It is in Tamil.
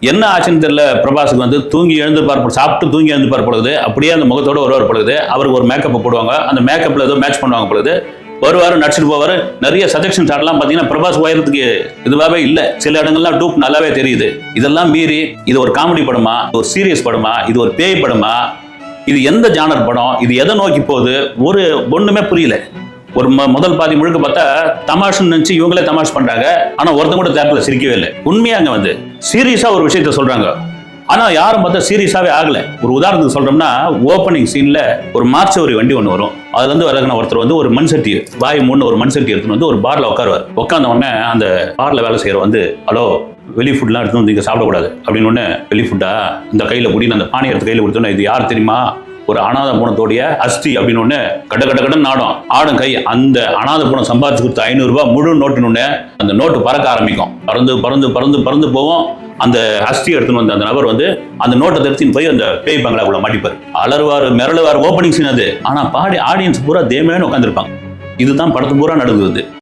என்ன ஆச்சுன்னு தெரியல. பிரபாஸுக்கு வந்து தூங்கி எழுந்திருப்பார், சாப்பிட்டு தூங்கி எழுந்திருப்பார் பொழுது, அப்படியே அந்த முகத்தோட வருவார் பொழுது, அவருக்கு ஒரு மேக்கப் போடுவாங்க, அந்த மேக்கப்ல ஏதோ மேட்ச் பண்ணுவாங்க பொழுது வருவாரு, நடிச்சிட்டு போவாரு. நிறைய சஜெக்ஷன் ஷாட்லாம் பார்த்தீங்கன்னா பிரபாஸ் உயரத்துக்கு இதுவாகவே இல்லை. சில இடங்கள்லாம் டூப் நல்லாவே தெரியுது. இதெல்லாம் மீறி இது ஒரு காமெடி படமா, ஒரு சீரியஸ் படமா, இது ஒரு பேய் படமா, இது எந்த ஜானர் படம், இது எதை நோக்கி போகுது, ஒண்ணுமே புரியல. ஒரு முதல் பாதி முழுக்க பார்த்தா தமாஷுன்னு நினைச்சு இவங்களே தமாஷ் பண்றாங்க. ஆனா ஒருத்தங்க கூட தேட்டர்ல சிரிக்கவே இல்லை. உண்மையாங்க வந்து சீரியஸா ஒரு விஷயத்த சொல்றாங்க. ஆனா யாரும் பார்த்தா சீரியஸாவே ஆகல. ஒரு உதாரணத்துக்கு சொல்றோம்னா, ஓப்பனிங் சீன்ல ஒரு மார்ச்சவரி வண்டி ஒன்று வரும். அதுல இருந்து வரதுன ஒருத்தர் வந்து ஒரு மண் சட்டி, வாய் மூணு ஒரு மண் சட்டி எடுத்துன்னு வந்து ஒரு பார்ல உட்காருவார். உட்கார்ந்த உடனே அந்த பார்ல வேலை செய்யற வந்து, ஹலோ வெளி ஃபுட்லாம் எடுத்து வந்து இங்க சாப்பிடக்கூடாது அப்படின்னு ஒன்று, வெளி ஃபுட்டா இந்த கையில குடின்னு அந்த பானை எடுத்து கையில கொடுத்தோன்னே, இது யார் தெரியுமா, ஒரு அனாத பூனத்தோடைய அஸ்தி அப்படின்னு ஒன்று கட கட கடன் ஆடும் கை. அந்த அனாத பூனம் சம்பாதிச்சு கொடுத்த 500 ரூபாய் முழு நோட்டுன்னு அந்த நோட்டு பறக்க ஆரம்பிக்கும். பறந்து பறந்து பறந்து பறந்து போவோம். அந்த அஸ்தி எடுத்துன்னு வந்த அந்த நபர் வந்து அந்த நோட்டை தெரிச்சுன்னு போய் அந்த பேய் பங்களாக்குள்ள மாட்டிப்பார். அலறுவார், மிரளுவார். ஓப்பனிங் சீன் அது. ஆனா ஆடியன்ஸ் பூரா தேமையான உட்காந்துருப்பாங்க. இதுதான் படத்து பூரா நடக்குது.